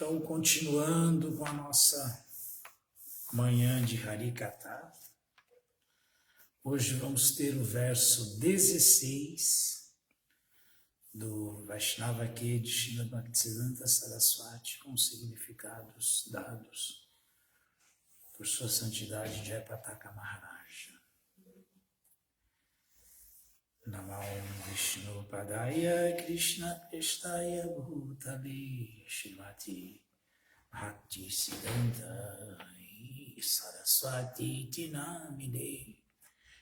Então, continuando com a nossa manhã de Harikata, hoje vamos ter o verso 16 do Vaishnava Ke de Srila Bhaktisiddhanta Saraswati, com significados dados por sua santidade Jayapataka Maharaja. Namo Vishnu Padaya Krishna Prestaya Bhutale Shrimati Bhakti Siddhanta Saraswati Tinamide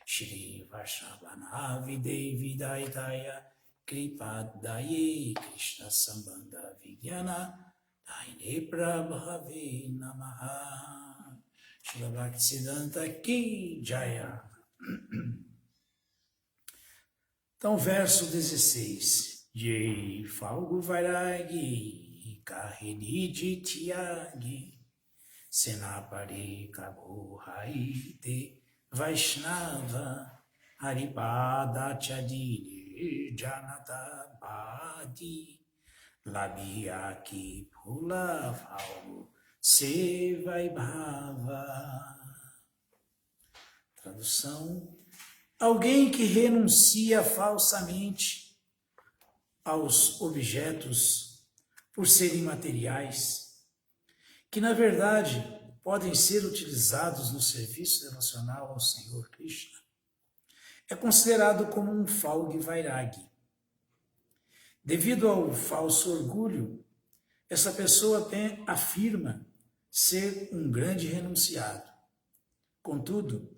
Shri Varshavana Vidayitaya Kripadaye Krishna Sambandha Vigyana Daine Prabhave Namaha Shri Bhaktisiddhanta Ki Jaya. Então, verso 16. Jai Falgu Vairagi Kahini Tyagi Senapari Kabu Haite Vaishnava Haripada Chadini Janata Badi Labhyaki Pula Falgu Sevaibhava. Tradução: alguém que renuncia falsamente aos objetos por serem materiais, que na verdade podem ser utilizados no serviço devocional ao Senhor Krishna, é considerado como um Falgu Vairagi. Devido ao falso orgulho, essa pessoa afirma ser um grande renunciado. Contudo,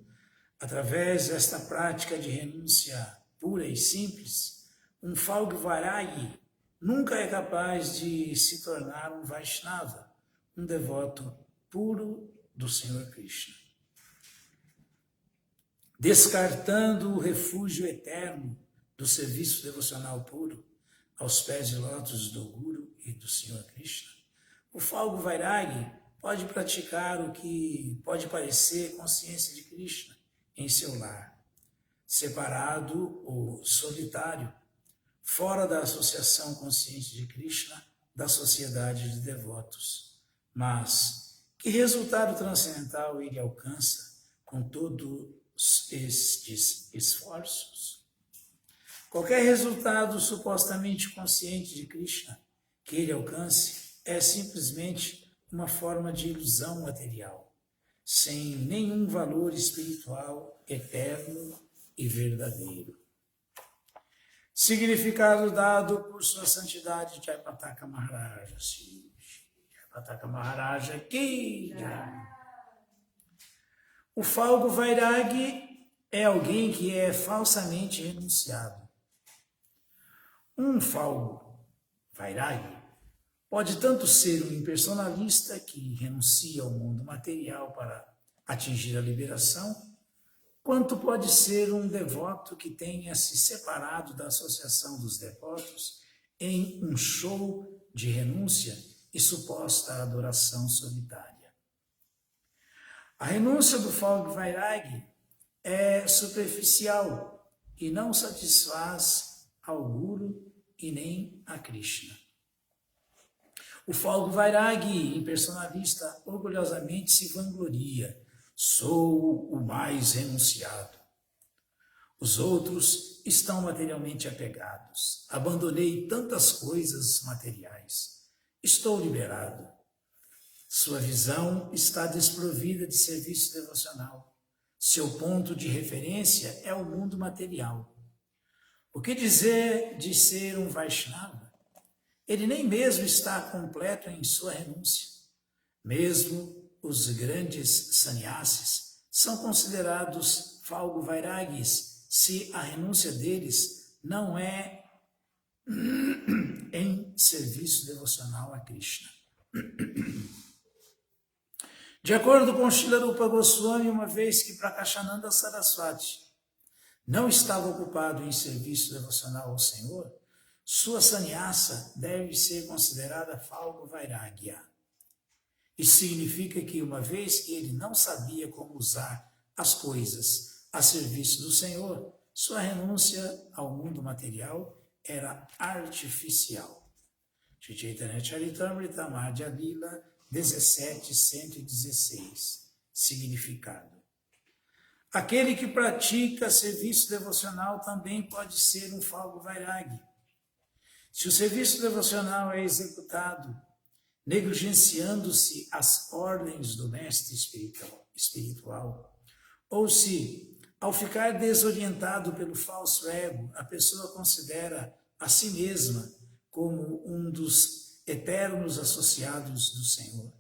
através desta prática de renúncia pura e simples, um Falgu Vairagi nunca é capaz de se tornar um Vaishnava, um devoto puro do Senhor Krishna. Descartando o refúgio eterno do serviço devocional puro aos pés de lótus do Guru e do Senhor Krishna, o Falgu Vairagi pode praticar o que pode parecer consciência de Krishna em seu lar, separado ou solitário, fora da associação consciente de Krishna, da sociedade de devotos. Mas que resultado transcendental ele alcança com todos estes esforços? Qualquer resultado supostamente consciente de Krishna que ele alcance é simplesmente uma forma de ilusão material, sem nenhum valor espiritual eterno e verdadeiro. Significado dado por sua santidade Jayapataka Maharaja. Jayapataka Maharaja Ki Jai. O Falgu Vairagi é alguém que é falsamente renunciado. Um Falgu Vairagi pode tanto ser um impersonalista que renuncia ao mundo material para atingir a liberação, quanto pode ser um devoto que tenha se separado da associação dos devotos em um show de renúncia e suposta adoração solitária. A renúncia do Falgu Vairagi é superficial e não satisfaz ao Guru e nem a Krishna. O Falgu Vairagi, impersonalista, orgulhosamente se vangloria: sou o mais renunciado. Os outros estão materialmente apegados. Abandonei tantas coisas materiais. Estou liberado. Sua visão está desprovida de serviço devocional. Seu ponto de referência é o mundo material. O que dizer de ser um Vaishnava? Ele nem mesmo está completo em sua renúncia. Mesmo os grandes sannyasis são considerados Falgu Vairagis se a renúncia deles não é em serviço devocional a Krishna. De acordo com Srila Rupa Goswami, uma vez que Prakashananda Saraswati não estava ocupado em serviço devocional ao Senhor, sua sannyasa deve ser considerada Falgu Vairagya. Isso significa que, uma vez que ele não sabia como usar as coisas a serviço do Senhor, sua renúncia ao mundo material era artificial. Shri Chaitanya Charitamrita Madhya Lila 17.116. Significado. Aquele que pratica serviço devocional também pode ser um falgo vairagi. Se o serviço devocional é executado negligenciando-se as ordens do mestre espiritual, ou se, ao ficar desorientado pelo falso ego, a pessoa considera a si mesma como um dos eternos associados do Senhor.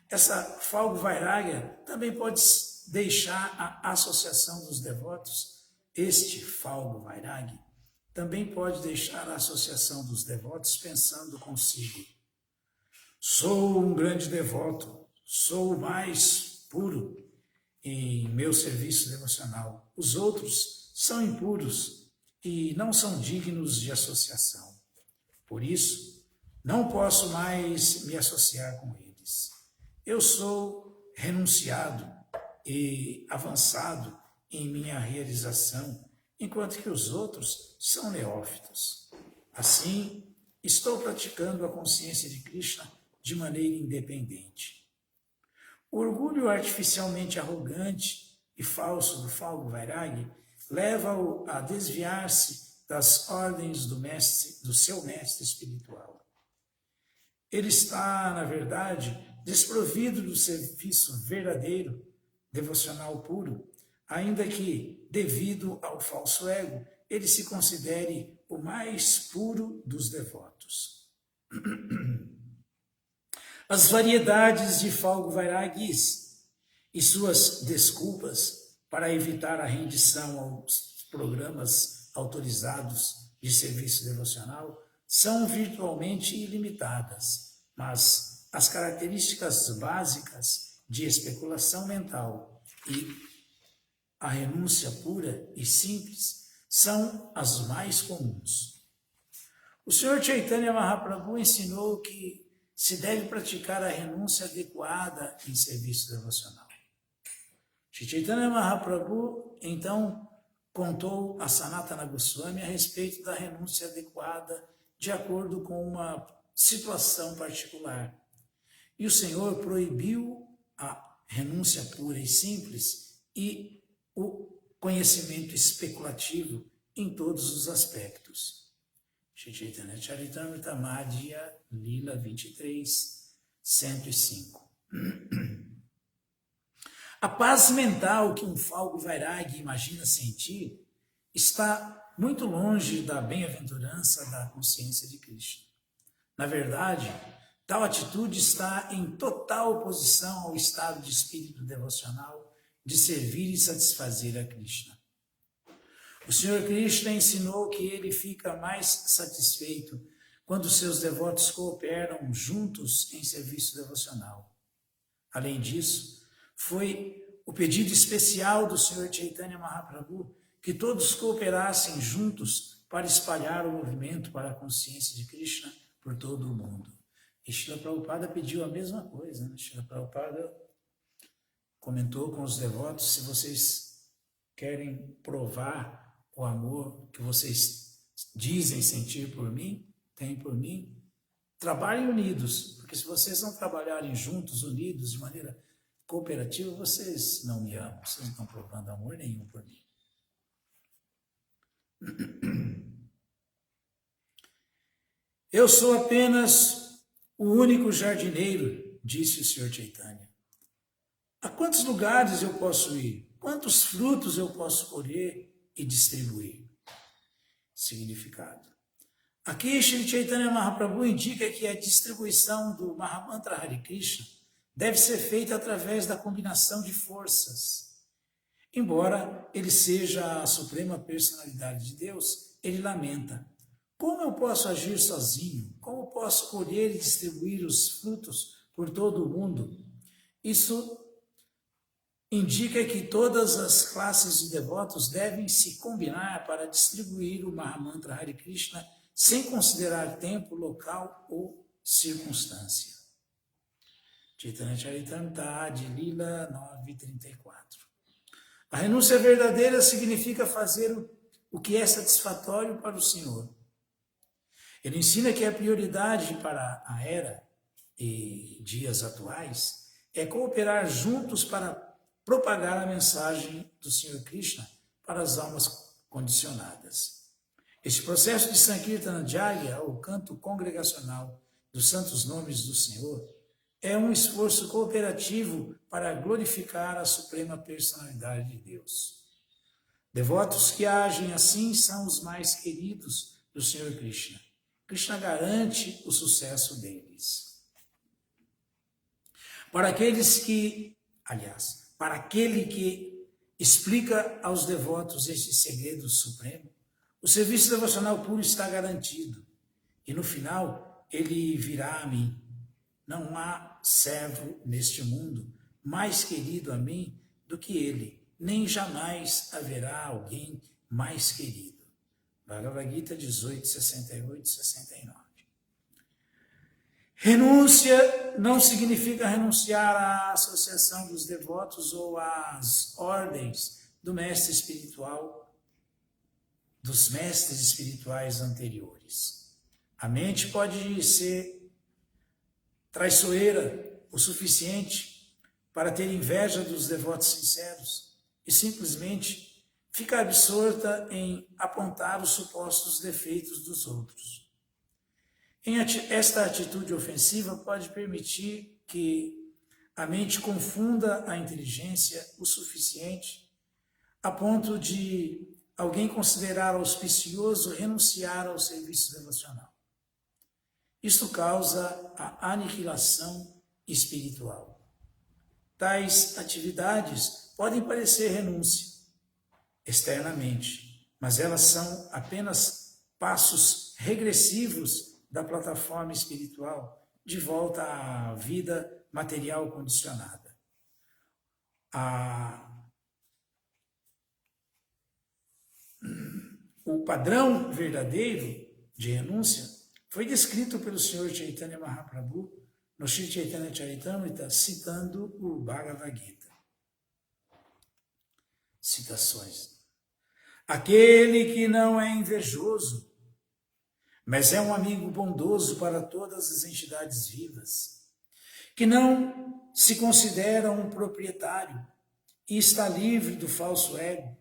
Essa falgo vairagya também pode deixar a associação dos devotos. Este falgo vairagya também pode deixar a associação dos devotos pensando consigo: sou um grande devoto, sou o mais puro em meu serviço devocional. Os outros são impuros e não são dignos de associação. Por isso, não posso mais me associar com eles. Eu sou renunciado e avançado em minha realização, enquanto que os outros são neófitos. Assim, estou praticando a consciência de Krishna de maneira independente. O orgulho artificialmente arrogante e falso do falgo vairagi leva-o a desviar-se das ordens do seu mestre espiritual. Ele está, na verdade, desprovido do serviço verdadeiro, devocional puro, ainda que, devido ao falso ego, ele se considere o mais puro dos devotos. As variedades de falgo vairagis e suas desculpas para evitar a rendição aos programas autorizados de serviço devocional são virtualmente ilimitadas, mas as características básicas de especulação mental e a renúncia pura e simples são as mais comuns. O Senhor Chaitanya Mahaprabhu ensinou que se deve praticar a renúncia adequada em serviço devocional. Shri Chaitanya Mahaprabhu, então, contou a Sanatana Goswami a respeito da renúncia adequada de acordo com uma situação particular. E o Senhor proibiu a renúncia pura e simples e o conhecimento especulativo em todos os aspectos. Shri Chaitanya Charitamrita Madhya Lila 23, 105. A paz mental que um falgo vairagi imagina sentir está muito longe da bem-aventurança da consciência de Krishna. Na verdade, tal atitude está em total oposição ao estado de espírito devocional de servir e satisfazer a Krishna. O Senhor Krishna ensinou que ele fica mais satisfeito quando seus devotos cooperam juntos em serviço devocional. Além disso, foi o pedido especial do Senhor Chaitanya Mahaprabhu que todos cooperassem juntos para espalhar o movimento para a consciência de Krishna por todo o mundo. E Srila Prabhupada pediu a mesma coisa, né? Srila Prabhupada comentou com os devotos: se vocês querem provar o amor que vocês dizem sentir por mim, têm por mim, trabalhem unidos, porque se vocês não trabalharem juntos, unidos, de maneira cooperativa, vocês não me amam, vocês não estão provando amor nenhum por mim. Eu sou apenas o único jardineiro, disse o Senhor Chaitanya. A quantos lugares eu posso ir? Quantos frutos eu posso colher e distribuir? Significado. Aqui Shri Chaitanya Mahaprabhu indica que a distribuição do Mahamantra Hare Krishna deve ser feita através da combinação de forças. Embora ele seja a suprema personalidade de Deus, ele lamenta: como eu posso agir sozinho? Como posso colher e distribuir os frutos por todo o mundo? Isso indica que todas as classes de devotos devem se combinar para distribuir o Mahamantra Hare Krishna sem considerar tempo, local ou circunstância. Chaitanya Charitamrita de Lila 9:34. A renúncia verdadeira significa fazer o que é satisfatório para o Senhor. Ele ensina que a prioridade para a era e dias atuais é cooperar juntos para propagar a mensagem do Senhor Krishna para as almas condicionadas. Este processo de Sankirtana Jagya, ou canto congregacional dos santos nomes do Senhor, é um esforço cooperativo para glorificar a suprema personalidade de Deus. Devotos que agem assim são os mais queridos do Senhor Krishna. Krishna garante o sucesso deles. Para aquele que explica aos devotos este segredo supremo, o serviço devocional puro está garantido. E no final, ele virá a mim. Não há servo neste mundo mais querido a mim do que ele, nem jamais haverá alguém mais querido. Bhagavad Gita 18, 68 e 69. Renúncia não significa renunciar à associação dos devotos ou às ordens do mestre espiritual, dos mestres espirituais anteriores. A mente pode ser traiçoeira o suficiente para ter inveja dos devotos sinceros e simplesmente fica absorta em apontar os supostos defeitos dos outros. Esta atitude ofensiva pode permitir que a mente confunda a inteligência o suficiente a ponto de alguém considerar auspicioso renunciar ao serviço devocional. Isto causa a aniquilação espiritual. Tais atividades podem parecer renúncia externamente, mas elas são apenas passos regressivos da plataforma espiritual de volta à vida material condicionada. O padrão verdadeiro de renúncia foi descrito pelo Senhor Chaitanya Mahaprabhu no Sri Chaitanya Charitamrita, citando o Bhagavad Gita. Citações. Aquele que não é invejoso, mas é um amigo bondoso para todas as entidades vivas, que não se considera um proprietário e está livre do falso ego,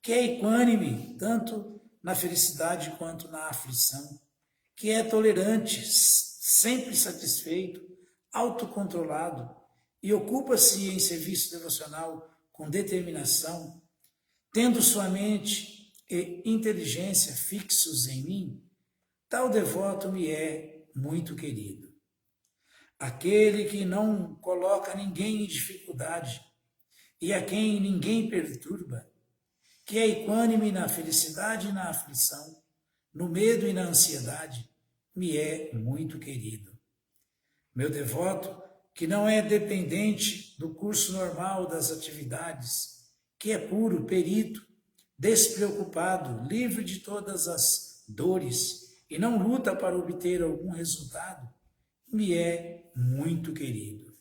que é equânime tanto na felicidade quanto na aflição, que é tolerante, sempre satisfeito, autocontrolado e ocupa-se em serviço devocional com determinação, tendo sua mente e inteligência fixos em mim, tal devoto me é muito querido. Aquele que não coloca ninguém em dificuldade e a quem ninguém perturba, que é equânime na felicidade e na aflição, no medo e na ansiedade, me é muito querido. Meu devoto, que não é dependente do curso normal das atividades, que é puro, perito, despreocupado, livre de todas as dores e não luta para obter algum resultado, me é muito querido.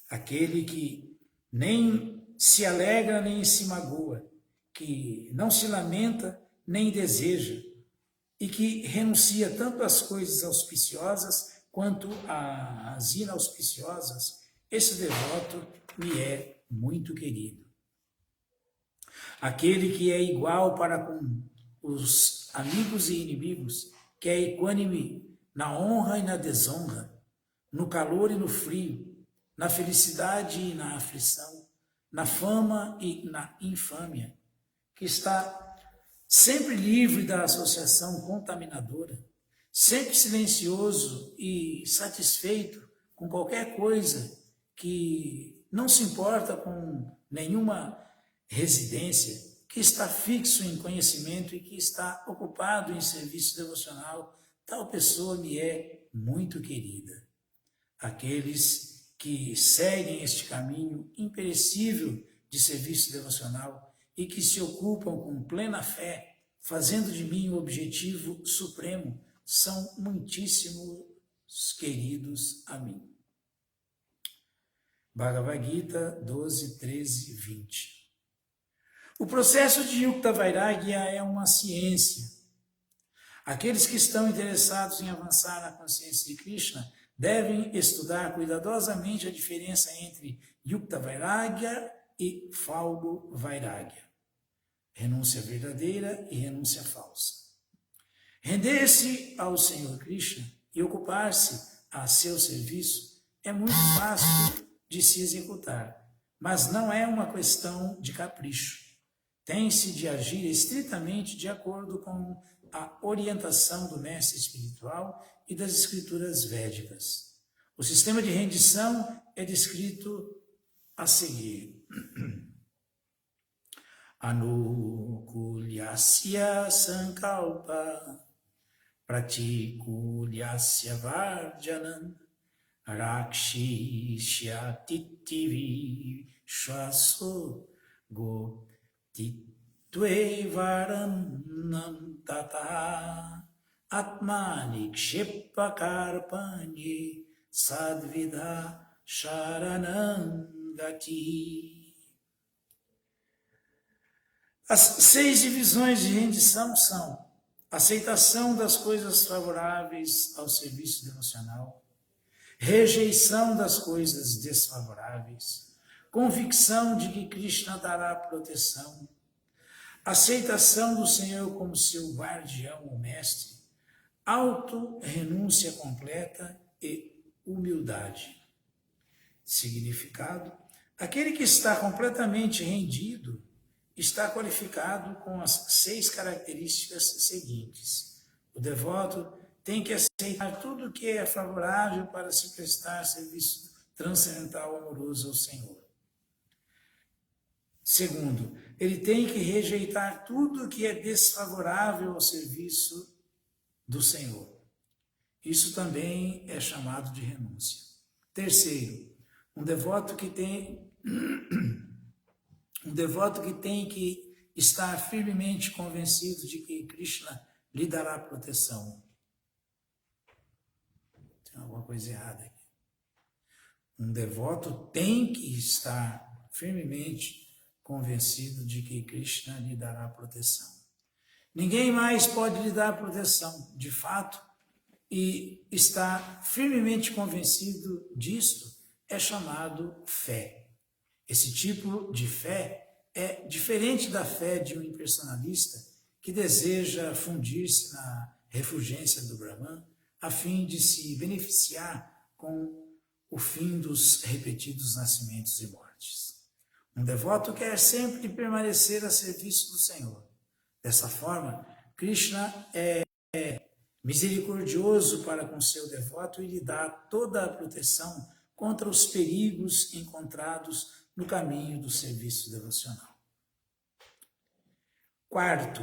Aquele que nem se alegra nem se magoa, que não se lamenta nem deseja, e que renuncia tanto às coisas auspiciosas quanto às inauspiciosas, esse devoto me é muito querido. Aquele que é igual para com os amigos e inimigos, que é equânime na honra e na desonra, no calor e no frio, na felicidade e na aflição, na fama e na infâmia, que está sempre livre da associação contaminadora, sempre silencioso e satisfeito com qualquer coisa, que não se importa com nenhuma residência, que está fixo em conhecimento e que está ocupado em serviço devocional, tal pessoa me é muito querida. Aqueles que seguem este caminho imperecível de serviço devocional e que se ocupam com plena fé, fazendo de mim o objetivo supremo, são muitíssimos queridos a mim. Bhagavad Gita 12, 13, 20. O processo de Yukta Vairagya é uma ciência. Aqueles que estão interessados em avançar na consciência de Krishna devem estudar cuidadosamente a diferença entre Yukta Vairagya e Falgo Vairagya, renúncia verdadeira e renúncia falsa. Render-se ao Senhor Krishna e ocupar-se a seu serviço é muito fácil de se executar, mas não é uma questão de capricho. Tem-se de agir estritamente de acordo com a orientação do mestre espiritual e das escrituras védicas. O sistema de rendição é descrito a seguir. Anukulyasya sankalpa pratikulyasya varjanam rakshishya tittivi shvaso go titvevaranam tata atmanikshippa karpanye sadvidha sharanam gati. As 6 divisões de rendição são aceitação das coisas favoráveis ao serviço devocional, rejeição das coisas desfavoráveis, convicção de que Krishna dará proteção, aceitação do Senhor como seu guardião ou mestre, auto-renúncia completa e humildade. Significado: aquele que está completamente rendido está qualificado com as 6 características seguintes. O devoto tem que aceitar tudo que é favorável para se prestar serviço transcendental amoroso ao Senhor. Segundo, ele tem que rejeitar tudo que é desfavorável ao serviço do Senhor. Isso também é chamado de renúncia. Terceiro, um devoto que tem que estar firmemente convencido de que Krishna lhe dará proteção. Tem alguma coisa errada aqui. Um devoto tem que estar firmemente convencido de que Krishna lhe dará proteção. Ninguém mais pode lhe dar proteção, de fato, e estar firmemente convencido disto é chamado fé. Esse tipo de fé é diferente da fé de um impersonalista que deseja fundir-se na refulgência do Brahman a fim de se beneficiar com o fim dos repetidos nascimentos e mortes. Um devoto quer sempre permanecer a serviço do Senhor. Dessa forma, Krishna é misericordioso para com seu devoto e lhe dá toda a proteção contra os perigos encontrados no caminho do serviço devocional. Quarto,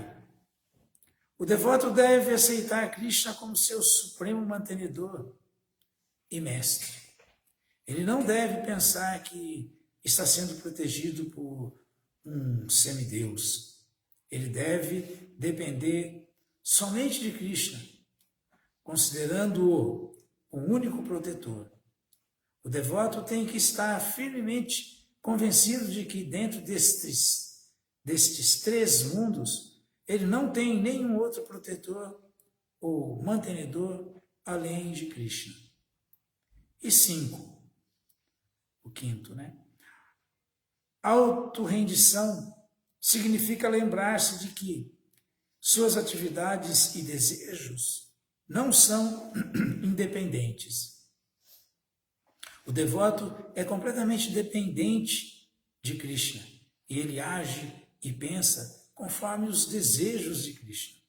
o devoto deve aceitar Krishna como seu supremo mantenedor e mestre. Ele não deve pensar que está sendo protegido por um semideus. Ele deve depender somente de Krishna, considerando-o o único protetor. O devoto tem que estar firmemente convencido de que dentro destes 3 mundos, ele não tem nenhum outro protetor ou mantenedor além de Krishna. E 5, o quinto, autorrendição significa lembrar-se de que suas atividades e desejos não são independentes. O devoto é completamente dependente de Krishna e ele age e pensa conforme os desejos de Krishna.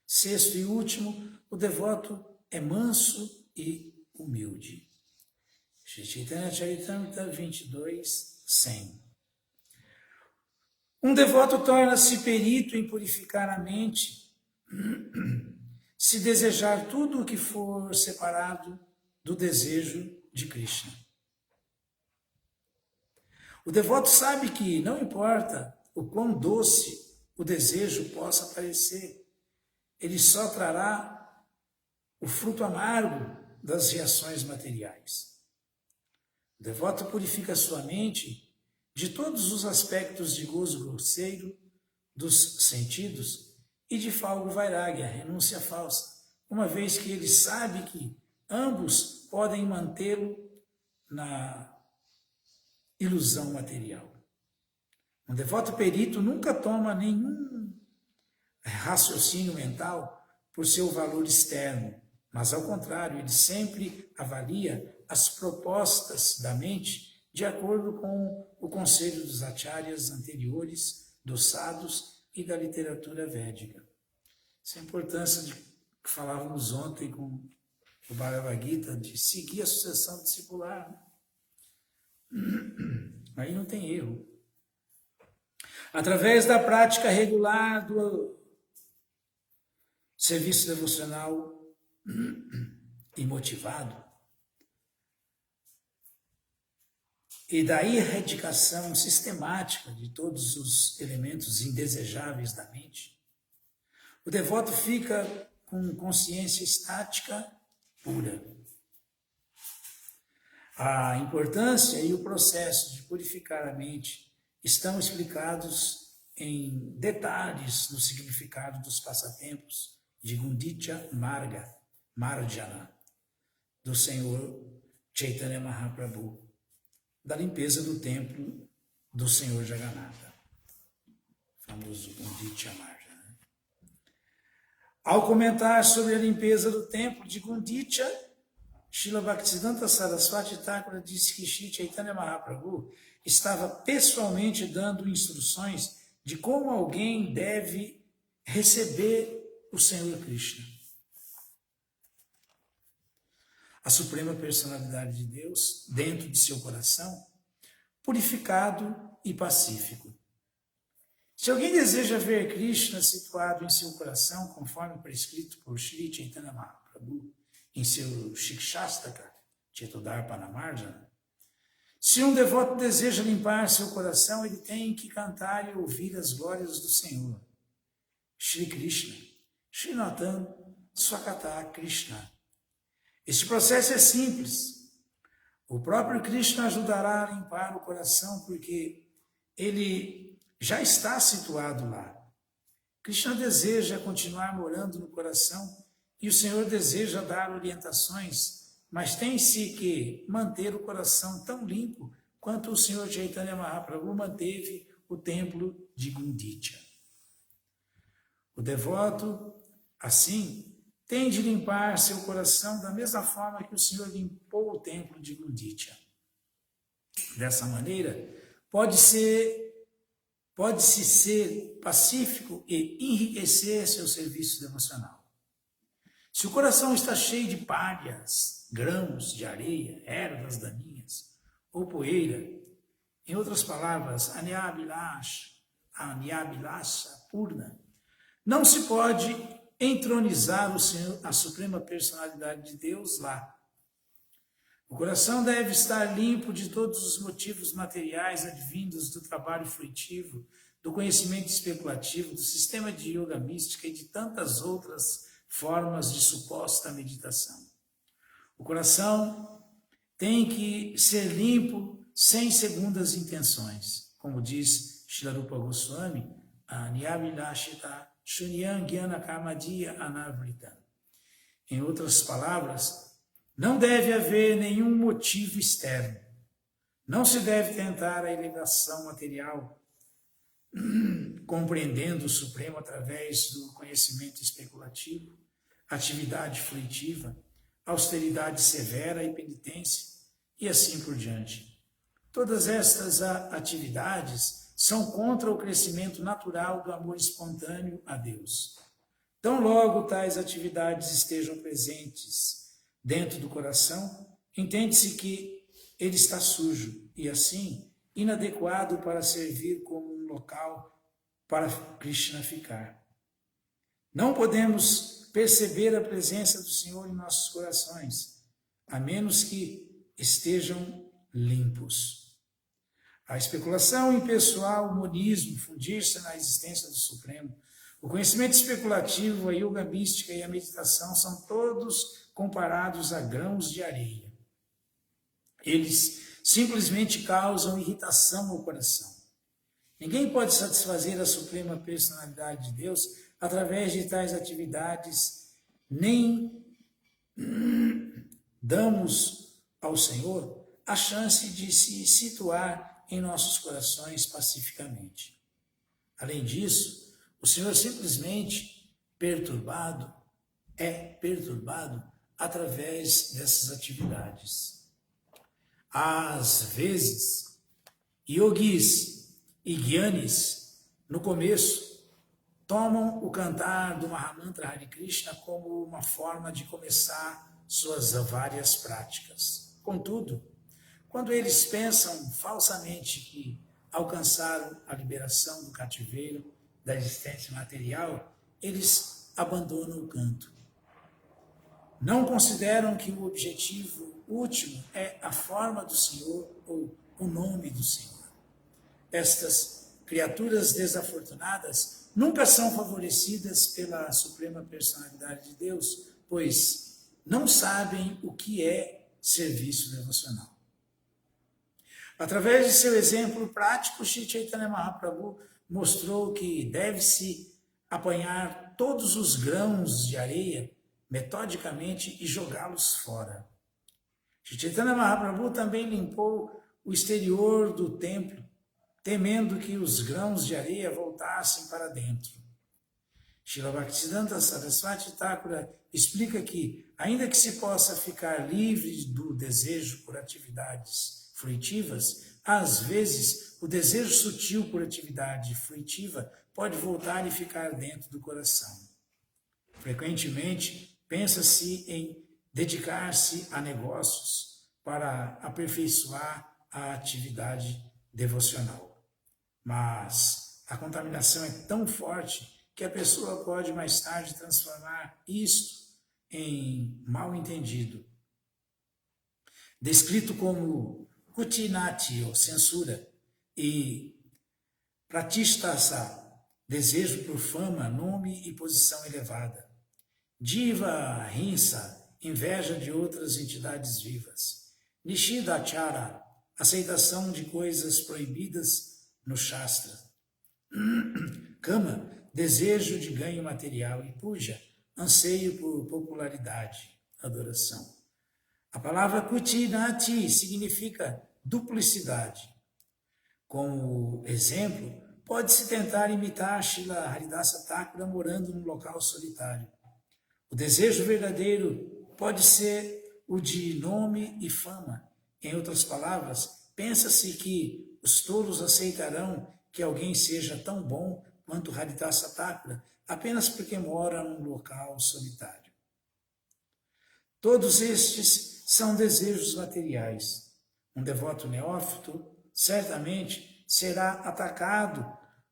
Sexto e último, o devoto é manso e humilde. Shri Chaitanya Charitamrita 22, 100. Um devoto torna-se perito em purificar a mente se desejar tudo o que for separado do desejo de Krishna. O devoto sabe que não importa o quão doce o desejo possa parecer, ele só trará o fruto amargo das reações materiais. O devoto purifica sua mente de todos os aspectos de gozo grosseiro dos sentidos e de Falgu Vairagya, a renúncia falsa, uma vez que ele sabe que ambos podem mantê-lo na ilusão material. Um devoto perito nunca toma nenhum raciocínio mental por seu valor externo, mas ao contrário, ele sempre avalia as propostas da mente de acordo com o conselho dos acharyas anteriores, dos sadhus e da literatura védica. Essa é a importância de que falávamos ontem com o Bhagavad Gita, de seguir a sucessão discipular. Aí não tem erro. Através da prática regular do serviço devocional e motivado, e da erradicação sistemática de todos os elementos indesejáveis da mente, o devoto fica com consciência estática pura. A importância e o processo de purificar a mente estão explicados em detalhes no significado dos passatempos de Gundicha Marjana, do Senhor Chaitanya Mahaprabhu, da limpeza do templo do Senhor Jagannatha, famoso Gundicha Marjana. Ao comentar sobre a limpeza do templo de Gundicha, Srila Bhaktisiddhanta Saraswati Thakura disse que Sri Chaitanya Mahaprabhu estava pessoalmente dando instruções de como alguém deve receber o Senhor Krishna, a suprema personalidade de Deus, dentro de seu coração, purificado e pacífico. Se alguém deseja ver Krishna situado em seu coração, conforme prescrito por Sri Chaitanya Mahaprabhu, em seu Shikshastaka, Chetodarpana Marjana, se um devoto deseja limpar seu coração, ele tem que cantar e ouvir as glórias do Senhor. Shri Krishna, Srinatan Swakata Krishna. Este processo é simples. O próprio Krishna ajudará a limpar o coração, porque ele já está situado lá. Krishna deseja continuar morando no coração e o Senhor deseja dar orientações, mas tem-se que manter o coração tão limpo quanto o Senhor Chaitanya Mahaprabhu manteve o templo de Gundicha. O devoto, assim, tem de limpar seu coração da mesma forma que o Senhor limpou o templo de Gundicha. Dessa maneira, pode-se ser pacífico e enriquecer seu serviço devocional. Se o coração está cheio de palhas, grãos de areia, ervas daninhas ou poeira, em outras palavras, Anyabilasha Purna, não se pode entronizar o Senhor, a suprema personalidade de Deus lá. O coração deve estar limpo de todos os motivos materiais advindos do trabalho fruitivo, do conhecimento especulativo, do sistema de yoga mística e de tantas outras formas de suposta meditação. O coração tem que ser limpo sem segundas intenções. Como diz Srila Rupa Goswami, Anyabilashita Shunyam Gyana Kamadiya Anavrita. Em outras palavras, não deve haver nenhum motivo externo. Não se deve tentar a elevação material, compreendendo o Supremo através do conhecimento especulativo, atividade fruitiva, austeridade severa e penitência, e assim por diante. Todas estas atividades são contra o crescimento natural do amor espontâneo a Deus. Tão logo tais atividades estejam presentes dentro do coração, entende-se que ele está sujo e, assim, inadequado para servir como um local para Krishna ficar. Não podemos perceber a presença do Senhor em nossos corações, a menos que estejam limpos. A especulação impessoal, o monismo, fundir-se na existência do Supremo, o conhecimento especulativo, a yoga mística e a meditação são todos comparados a grãos de areia. Eles simplesmente causam irritação ao coração. Ninguém pode satisfazer a suprema personalidade de Deus através de tais atividades, nem damos ao Senhor a chance de se situar em nossos corações pacificamente. Além disso, o Senhor simplesmente é perturbado através dessas atividades. Às vezes, yogis e gyanis, no começo, tomam o cantar do Mahamantra Hare Krishna como uma forma de começar suas várias práticas. Contudo, quando eles pensam falsamente que alcançaram a liberação do cativeiro da existência material, eles abandonam o canto. Não consideram que o objetivo último é a forma do Senhor ou o nome do Senhor. Estas criaturas desafortunadas nunca são favorecidas pela suprema personalidade de Deus, pois não sabem o que é serviço devocional. Através de seu exemplo prático, Sri Chaitanya Mahaprabhu mostrou que deve-se apanhar todos os grãos de areia metodicamente e jogá-los fora. Sri Chaitanya Mahaprabhu também limpou o exterior do templo, temendo que os grãos de areia voltassem para dentro. Srila Bhaktisiddhanta Saraswati Thakura explica que, ainda que se possa ficar livre do desejo por atividades fruitivas, às vezes o desejo sutil por atividade fruitiva pode voltar e ficar dentro do coração. Frequentemente, pensa-se em dedicar-se a negócios para aperfeiçoar a atividade devocional. Mas a contaminação é tão forte que a pessoa pode mais tarde transformar isto em mal-entendido. Descrito como kutinati, ou censura, e pratistasa, desejo por fama, nome e posição elevada. Diva, hinsa, inveja de outras entidades vivas. Nishidachara, aceitação de coisas proibidas no Shastra. Kama, desejo de ganho material, e puja, anseio por popularidade, adoração. A palavra kutinati significa duplicidade. Como exemplo, pode-se tentar imitar Srila Haridasa Thakura morando num local solitário. O desejo verdadeiro pode ser o de nome e fama. Em outras palavras, pensa-se que os tolos aceitarão que alguém seja tão bom quanto Haridasa Thakura apenas porque mora num local solitário. Todos estes são desejos materiais. Um devoto neófito certamente será atacado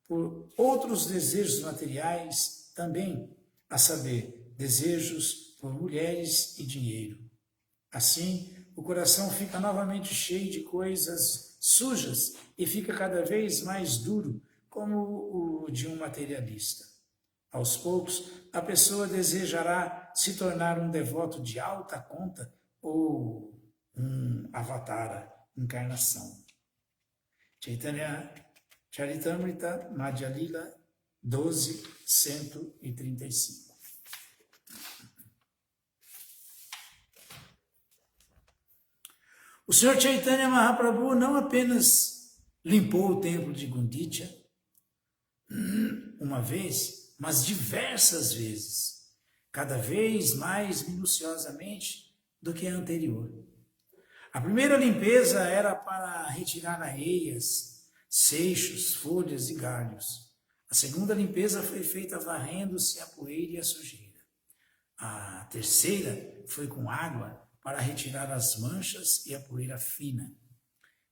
por outros desejos materiais também, a saber, desejos por mulheres e dinheiro. Assim, o coração fica novamente cheio de coisas sujas e fica cada vez mais duro, como o de um materialista. Aos poucos, a pessoa desejará se tornar um devoto de alta conta ou um avatara, encarnação. Chaitanya Charitamrita Madhya Lila 12:135. O Senhor Chaitanya Mahaprabhu não apenas limpou o templo de Gundicha uma vez, mas diversas vezes, cada vez mais minuciosamente do que a anterior. A primeira limpeza era para retirar areias, seixos, folhas e galhos. A segunda limpeza foi feita varrendo-se a poeira e a sujeira. A terceira foi com água para retirar as manchas e a poeira fina.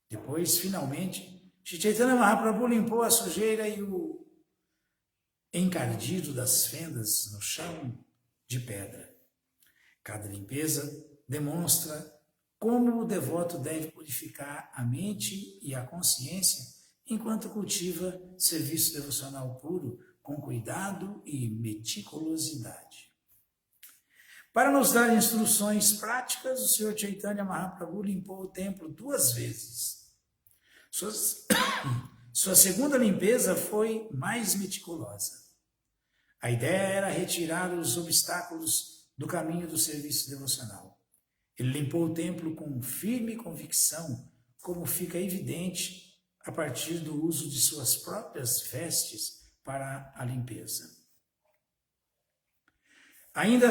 Depois, finalmente, Sri Chaitanya Mahaprabhu limpou a sujeira e o encardido das fendas no chão de pedra. Cada limpeza demonstra como o devoto deve purificar a mente e a consciência enquanto cultiva serviço devocional puro com cuidado e meticulosidade. Para nos dar instruções práticas, o Senhor Chaitanya Mahaprabhu limpou o templo 2 vezes. Sua segunda limpeza foi mais meticulosa. A ideia era retirar os obstáculos do caminho do serviço devocional. Ele limpou o templo com firme convicção, como fica evidente a partir do uso de suas próprias vestes para a limpeza. Ainda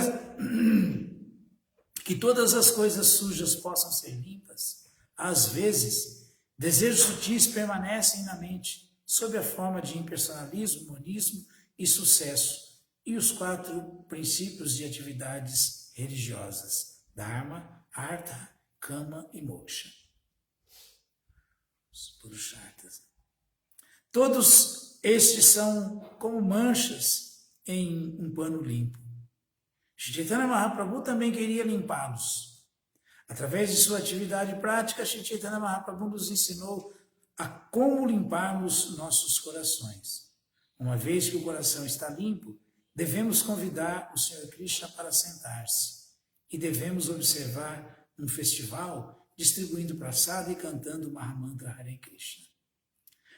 que todas as coisas sujas possam ser limpas, às vezes, desejos sutis permanecem na mente, sob a forma de impersonalismo, monismo e sucesso, e os 4 princípios de atividades religiosas: Dharma, Artha, Kama e Moksha. Os Purusharthas. Todos estes são como manchas em um pano limpo. Shri Chaitanya Mahaprabhu também queria limpá-los. Através de sua atividade prática, Shri Chaitanya Mahaprabhu nos ensinou a como limparmos nossos corações. Uma vez que o coração está limpo, devemos convidar o Senhor Krishna para sentar-se e devemos observar um festival distribuindo prasada e cantando o Mahamantra Hare Krishna.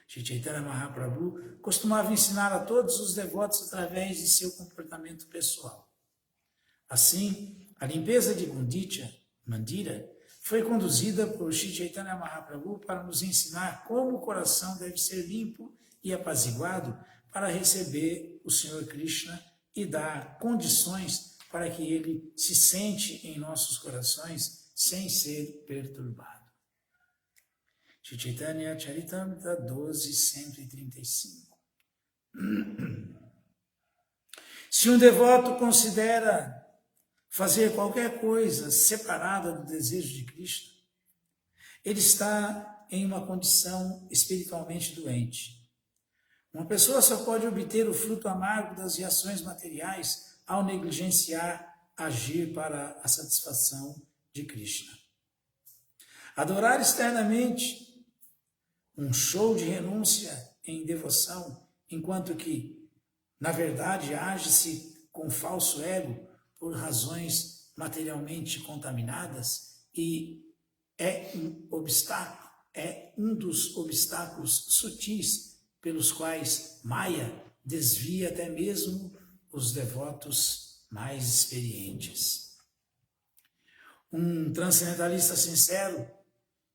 Shri Chaitanya Mahaprabhu costumava ensinar a todos os devotos através de seu comportamento pessoal. Assim, a limpeza de Gundicha, Mandira, foi conduzida por Shri Chaitanya Mahaprabhu para nos ensinar como o coração deve ser limpo e apaziguado para receber o Senhor Krishna e dar condições para que ele se sente em nossos corações sem ser perturbado. Shri Chaitanya Charitamrita 12:135. Se um devoto considera fazer qualquer coisa separada do desejo de Krishna, ele está em uma condição espiritualmente doente. Uma pessoa só pode obter o fruto amargo das reações materiais ao negligenciar agir para a satisfação de Krishna. Adorar externamente um show de renúncia em devoção, enquanto que, na verdade, age-se com falso ego por razões materialmente contaminadas e é um dos obstáculos sutis pelos quais Maya desvia até mesmo os devotos mais experientes. Um transcendentalista sincero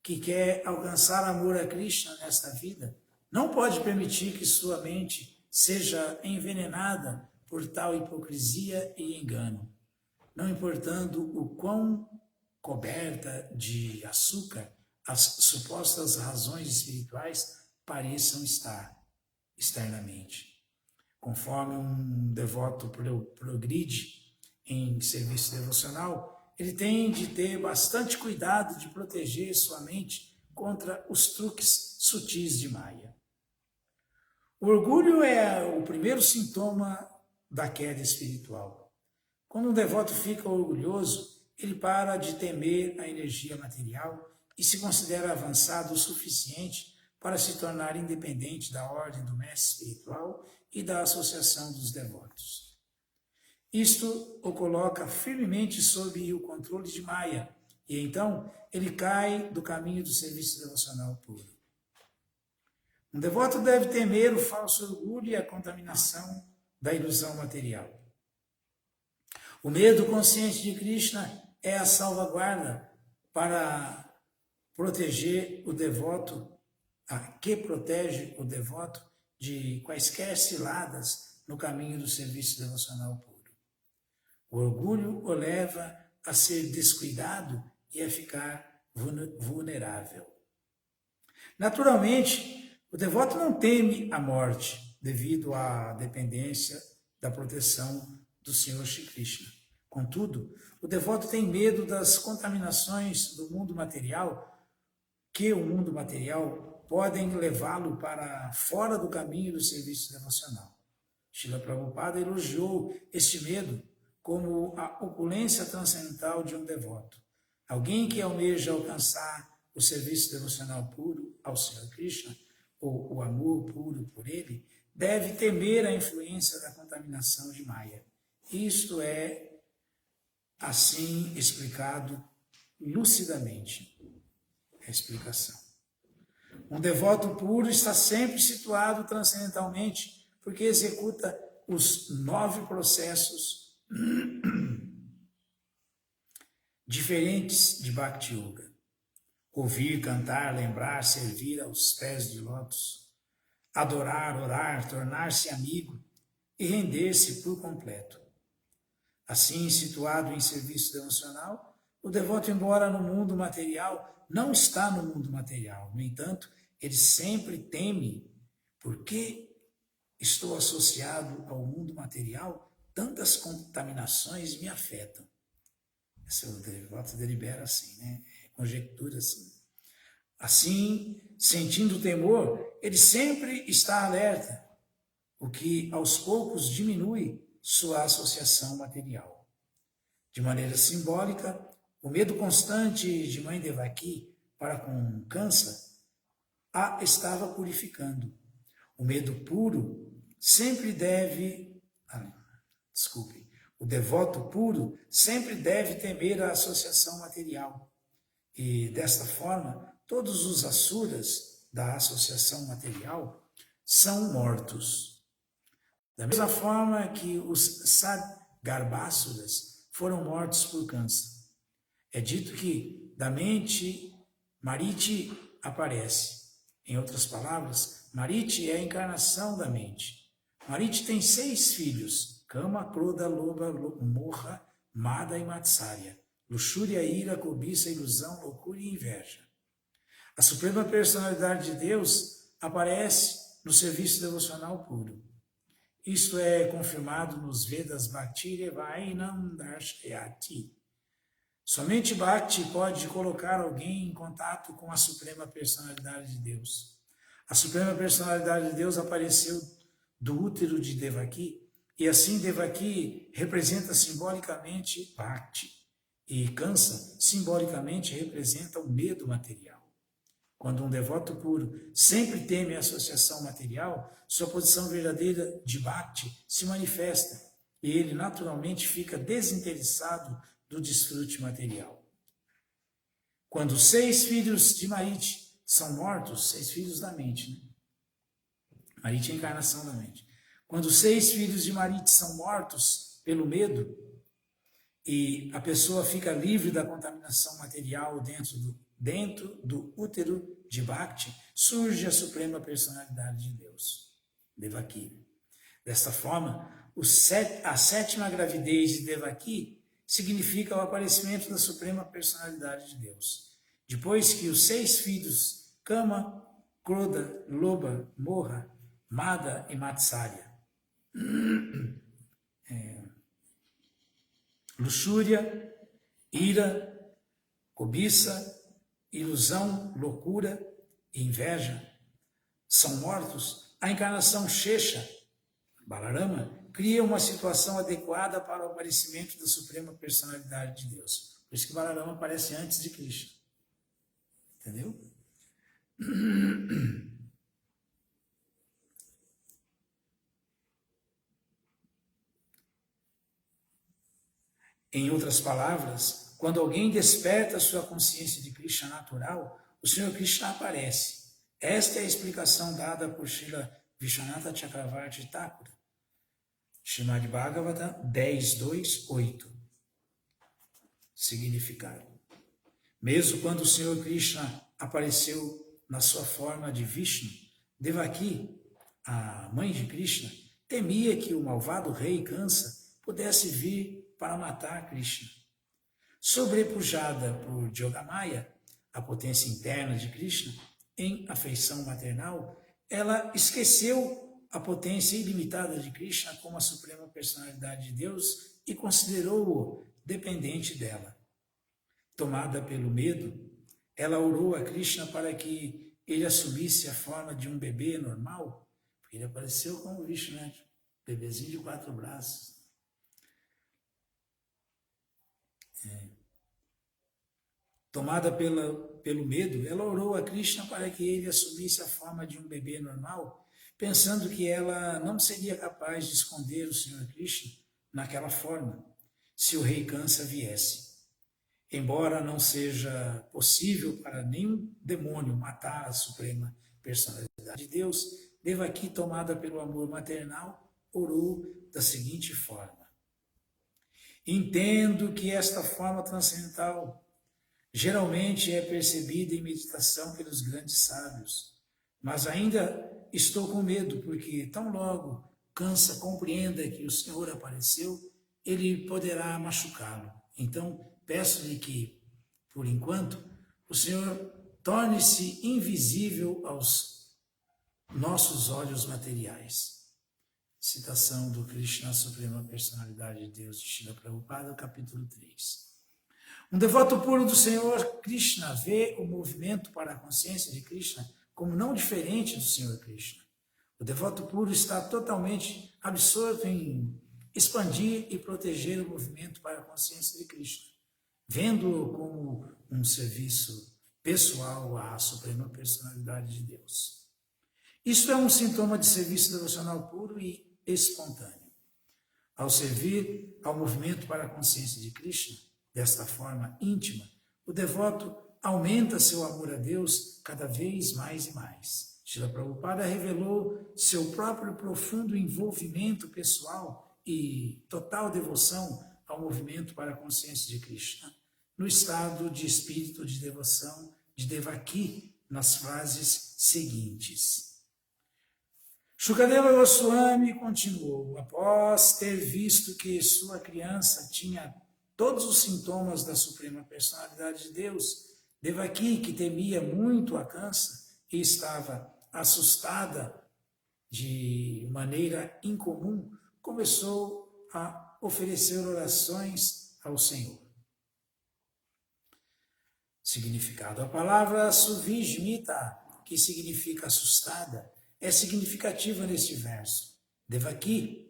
que quer alcançar amor a Krishna nesta vida não pode permitir que sua mente seja envenenada por tal hipocrisia e engano, não importando o quão coberta de açúcar as supostas razões espirituais pareçam estar externamente. Conforme um devoto progride em serviço devocional, ele tem de ter bastante cuidado de proteger sua mente contra os truques sutis de Maya. O orgulho é o primeiro sintoma da queda espiritual. Quando um devoto fica orgulhoso, ele para de temer a energia material e se considera avançado o suficiente para se tornar independente da ordem do mestre espiritual e da associação dos devotos. Isto o coloca firmemente sob o controle de Maya, e então ele cai do caminho do serviço devocional puro. Um devoto deve temer o falso orgulho e a contaminação da ilusão material. O medo consciente de Krishna é a salvaguarda para proteger o devoto, que protege o devoto de quaisquer ciladas no caminho do serviço devocional puro. O orgulho o leva a ser descuidado e a ficar vulnerável. Naturalmente, o devoto não teme a morte devido à dependência da proteção do Senhor Shri Krishna. Contudo, o devoto tem medo das contaminações do mundo material, que o mundo material podem levá-lo para fora do caminho do serviço devocional. Srila Prabhupada elogiou este medo como a opulência transcendental de um devoto. Alguém que almeja alcançar o serviço devocional puro ao Senhor Krishna, ou o amor puro por ele, deve temer a influência da contaminação de Maya. Isto é, assim, explicado lucidamente. A explicação. Um devoto puro está sempre situado transcendentalmente, porque executa os 9 processos diferentes de Bhakti Yoga. Ouvir, cantar, lembrar, servir aos pés de lótus, adorar, orar, tornar-se amigo e render-se por completo. Assim, situado em serviço devocional, o devoto, embora no mundo material, não está no mundo material. No entanto, ele sempre teme, porque estou associado ao mundo material, tantas contaminações me afetam. Esse o devoto delibera assim, né? Conjectura assim. Assim, sentindo temor, ele sempre está alerta, o que aos poucos diminui sua associação material. De maneira simbólica, o medo constante de mãe Devaki para com Kansa a estava purificando. O medo puro sempre deve... o devoto puro sempre deve temer a associação material. E, desta forma, todos os asuras da associação material são mortos. Da mesma forma que os Sagarbasuras foram mortos por Kansa. É dito que da mente Mariti aparece. Em outras palavras, Mariti é a encarnação da mente. Mariti tem 6 filhos: Kama, Krodha, Lobha, Moha, Mada e Matsarya. Luxúria, ira, cobiça, ilusão, loucura e inveja. A Suprema Personalidade de Deus aparece no serviço devocional puro. Isto é confirmado nos Vedas Bhakti Vainam Darshayati. Somente Bhakti pode colocar alguém em contato com a Suprema Personalidade de Deus. A Suprema Personalidade de Deus apareceu do útero de Devaki, e assim Devaki representa simbolicamente Bhakti, e Kansa simbolicamente representa o medo material. Quando um devoto puro sempre teme a associação material, sua posição verdadeira de Bhakti se manifesta e ele naturalmente fica desinteressado do desfrute material. Quando 6 filhos de Mariti são mortos, 6 filhos da mente, né? Mariti é a encarnação da mente. Quando 6 filhos de Mariti são mortos pelo medo e a pessoa fica livre da contaminação material dentro do útero de Bhakti, surge a Suprema Personalidade de Deus, Devaki. Desta forma, a 7ª gravidez de Devaki significa o aparecimento da Suprema Personalidade de Deus. Depois que os 6 filhos, Kama, Krodha, Lobha, Moha, Mada e Matsarya, luxúria, ira, cobiça, ilusão, loucura e inveja são mortos, a encarnação Shesha, Balarama, cria uma situação adequada para o aparecimento da Suprema Personalidade de Deus. Por isso que Balarama aparece antes de Krishna. Entendeu? Em outras palavras, quando alguém desperta sua consciência de Krishna natural, o Senhor Krishna aparece. Esta é a explicação dada por Srila Vishwanatha Chakravarti Thakura. Srimad Bhagavatam 10.2.8. Significado. Mesmo quando o Senhor Krishna apareceu na sua forma de Vishnu, Devaki, a mãe de Krishna, temia que o malvado rei Kansa pudesse vir para matar Krishna. Sobrepujada por Yogamaya, a potência interna de Krishna, em afeição maternal, ela esqueceu a potência ilimitada de Krishna como a Suprema Personalidade de Deus e considerou-o dependente dela. Tomada pelo medo, ela orou a Krishna para que ele assumisse a forma de um bebê normal, porque ele apareceu como Vishnu, né? Bebezinho de 4 braços. Tomada pelo medo, ela orou a Krishna para que ele assumisse a forma de um bebê normal, pensando que ela não seria capaz de esconder o Senhor Krishna naquela forma, se o rei Kansa viesse. embora não seja possível para nenhum demônio matar a suprema personalidade de Deus, Devaki, tomada pelo amor maternal, orou da seguinte forma: entendo que esta forma transcendental geralmente é percebida em meditação pelos grandes sábios, mas ainda estou com medo, porque tão logo Kansa compreenda que o Senhor apareceu, ele poderá machucá-lo. Então, peço-lhe que, por enquanto, o Senhor torne-se invisível aos nossos olhos materiais. Citação do Krishna, Suprema Personalidade de Deus, de Srila Prabhupada, capítulo 3. Um devoto puro do Senhor Krishna vê o movimento para a consciência de Krishna como não diferente do Senhor Krishna. O devoto puro está totalmente absorto em expandir e proteger o movimento para a consciência de Krishna, vendo-o como um serviço pessoal à Suprema Personalidade de Deus. Isto é um sintoma de serviço devocional puro e espontâneo. Ao servir ao movimento para a consciência de Krishna, desta forma íntima, o devoto aumenta seu amor a Deus cada vez mais e mais. Srila Prabhupada revelou seu próprio profundo envolvimento pessoal e total devoção ao movimento para a consciência de Krishna, no estado de espírito de devoção de Devaki, nas frases seguintes. Shukadeva Goswami continuou: após ter visto que sua criança tinha todos os sintomas da Suprema Personalidade de Deus, Devaki, que temia muito a Kansa e estava assustada de maneira incomum, começou a oferecer orações ao Senhor. Significado: a palavra Suvijmita, que significa assustada, é significativa neste verso. Devaki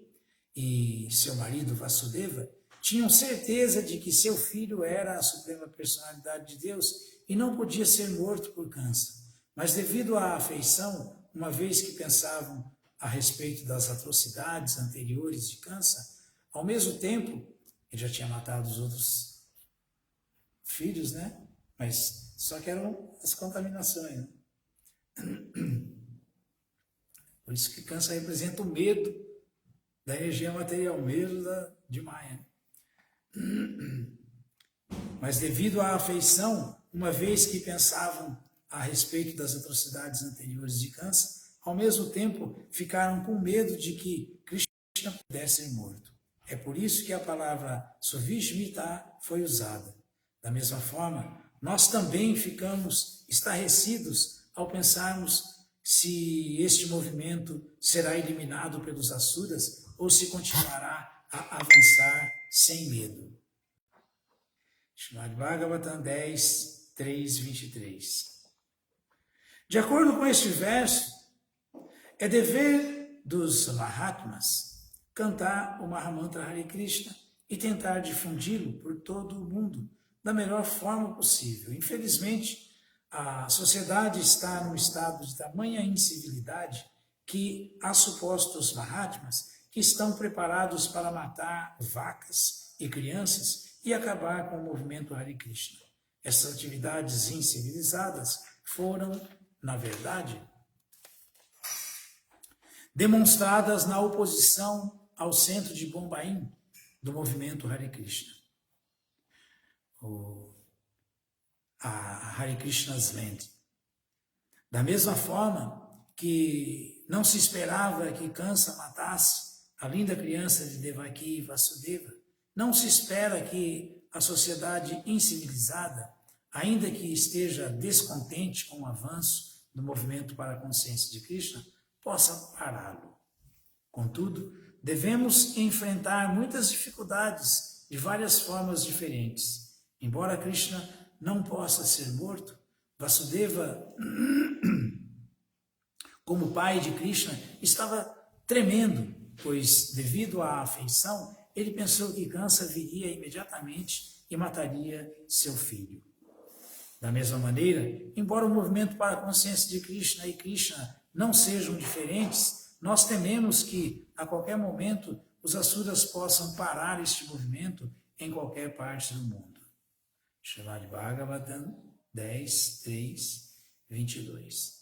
e seu marido Vasudeva tinham certeza de que seu filho era a Suprema Personalidade de Deus e não podia ser morto por Kansa. Mas devido à afeição, uma vez que pensavam a respeito das atrocidades anteriores de Kansa, ao mesmo tempo, ele já tinha matado os outros filhos, né? Mas só que eram as contaminações, né? Por isso que Kansa representa o medo da energia material, o medo de Maya. Mas devido à afeição, uma vez que pensavam a respeito das atrocidades anteriores de Kansa, ao mesmo tempo ficaram com medo de que Krishna pudesse ser morto. É por isso que a palavra Suvijmita foi usada. Da mesma forma, nós também ficamos estarrecidos ao pensarmos se este movimento será eliminado pelos Asuras ou se continuará a avançar sem medo. Srimad Bhagavatam 10, 3, 23. De acordo com este verso, é dever dos Mahatmas cantar o Mahamantra Hare Krishna e tentar difundi-lo por todo o mundo da melhor forma possível. Infelizmente, a sociedade está num estado de tamanha incivilidade que há supostos Mahatmas que estão preparados para matar vacas e crianças e acabar com o movimento Hare Krishna. Essas atividades incivilizadas foram, na verdade, demonstradas na oposição ao centro de Bombaim do movimento Hare Krishna, a Hare Krishna's Land. Da mesma forma que não se esperava que Kansa matasse a linda criança de Devaki e Vasudeva, não se espera que a sociedade incivilizada, ainda que esteja descontente com o avanço do movimento para a consciência de Krishna, possa pará-lo. Contudo, devemos enfrentar muitas dificuldades de várias formas diferentes. Embora Krishna não possa ser morto, Vasudeva, como pai de Krishna, estava tremendo, pois, devido à afeição, ele pensou que Kansa viria imediatamente e mataria seu filho. Da mesma maneira, embora o movimento para a consciência de Krishna e Krishna não sejam diferentes, nós tememos que, a qualquer momento, os Asuras possam parar este movimento em qualquer parte do mundo. Srimad Bhagavatam 10, 3, 22.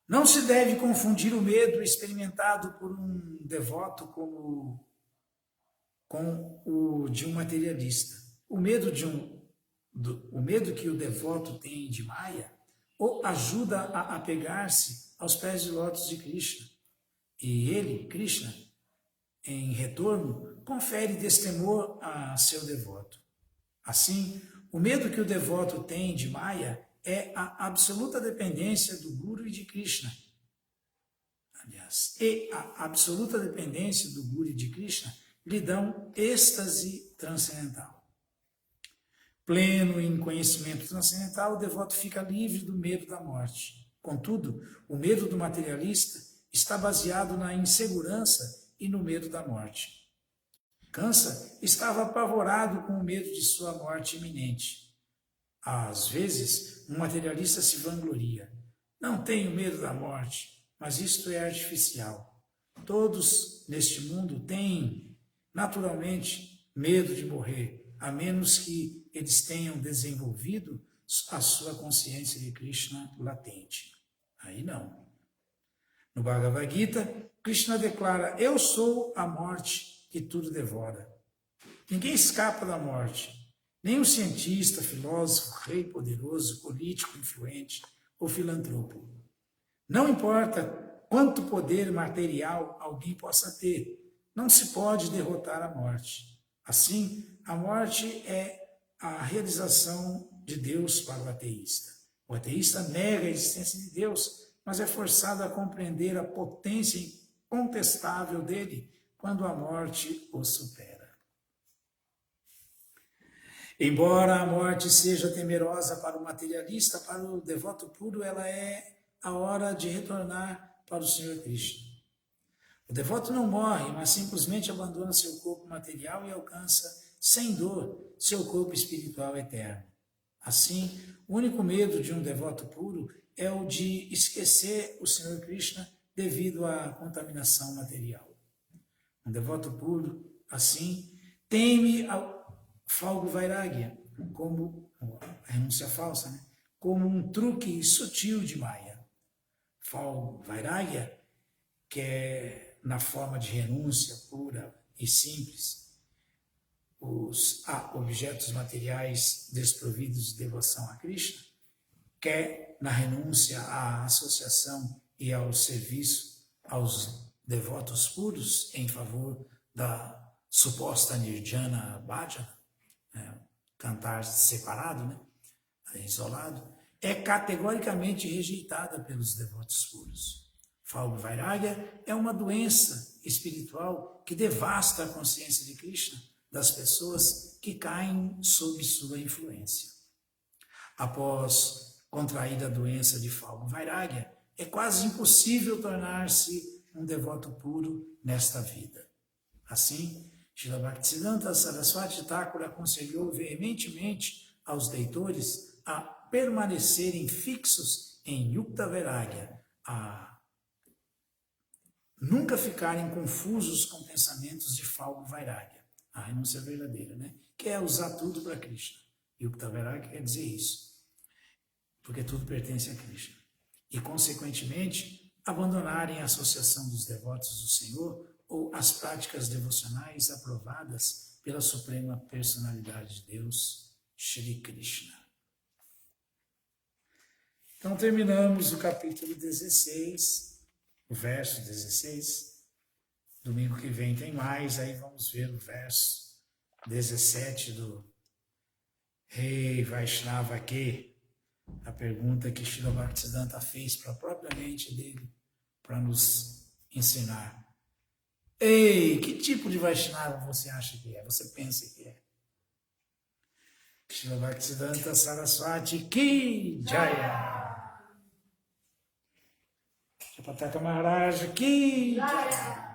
Não se deve confundir o medo experimentado por um devoto com o de um materialista. O medo que o devoto tem de Maya o ajuda a apegar-se aos pés de lótus de Krishna. E ele, Krishna, em retorno, confere destemor a seu devoto. Assim, o medo que o devoto tem de Maya é a absoluta dependência do Guru e de Krishna. Aliás, a absoluta dependência do Guru e de Krishna lhe dão êxtase transcendental. Pleno em conhecimento transcendental, o devoto fica livre do medo da morte. Contudo, o medo do materialista está baseado na insegurança e no medo da morte. Kansa estava apavorado com o medo de sua morte iminente. Às vezes, um materialista se vangloria. Não tenho medo da morte, mas isto é artificial. Todos neste mundo têm, naturalmente, medo de morrer, a menos que eles tenham desenvolvido a sua consciência de Krishna latente. Aí não. No Bhagavad Gita, Krishna declara: eu sou a morte que tudo devora. Ninguém escapa da morte. Nem um cientista, filósofo, rei poderoso, político influente ou filantropo. Não importa quanto poder material alguém possa ter, não se pode derrotar a morte. Assim, a morte é a realização de Deus para o ateísta. O ateísta nega a existência de Deus, mas é forçado a compreender a potência incontestável dele quando a morte o supera. Embora a morte seja temerosa para o materialista, para o devoto puro, ela é a hora de retornar para o Senhor Krishna. O devoto não morre, mas simplesmente abandona seu corpo material e alcança, sem dor, seu corpo espiritual eterno. Assim, o único medo de um devoto puro é o de esquecer o Senhor Krishna devido à contaminação material. Um devoto puro, assim, teme ao falgo vairagya, como a renúncia falsa, né? Como um truque sutil de Maya. Falgo vairagya, que é na forma de renúncia pura e simples, os objetos materiais desprovidos de devoção a Krishna, quer na renúncia à associação e ao serviço aos devotos puros em favor da suposta Nirjana Bhajana, cantar separado, né, isolado, é categoricamente rejeitada pelos devotos puros. Falgo Vairagya é uma doença espiritual que devasta a consciência de Krishna das pessoas que caem sob sua influência. Após contrair a doença de Falgo Vairagya, é quase impossível tornar-se um devoto puro nesta vida. Assim, Srila Bhaktisiddhanta Saraswati Thakur aconselhou veementemente aos leitores a permanecerem fixos em Yukta Vairagya, a nunca ficarem confusos com pensamentos de Falgo Vairagya, a renúncia verdadeira, né? Que é usar tudo para Krishna. Yukta Vairagya quer dizer isso, porque tudo pertence a Krishna. E, consequentemente, abandonarem a associação dos devotos do Senhor ou as práticas devocionais aprovadas pela Suprema Personalidade de Deus, Shri Krishna. Então, terminamos o capítulo 16, o verso 16. Domingo que vem tem mais, aí vamos ver o verso 17 do Rei Vaishnava aqui. A pergunta que Srila Bhaktisiddhanta fez para a própria mente dele, para nos ensinar. Ei, que tipo de Vaishnava você acha que é? Você pensa que é? Srila Bhaktisiddhanta Saraswati Ki Jaya! Japataka Maharaj Ki Jaya!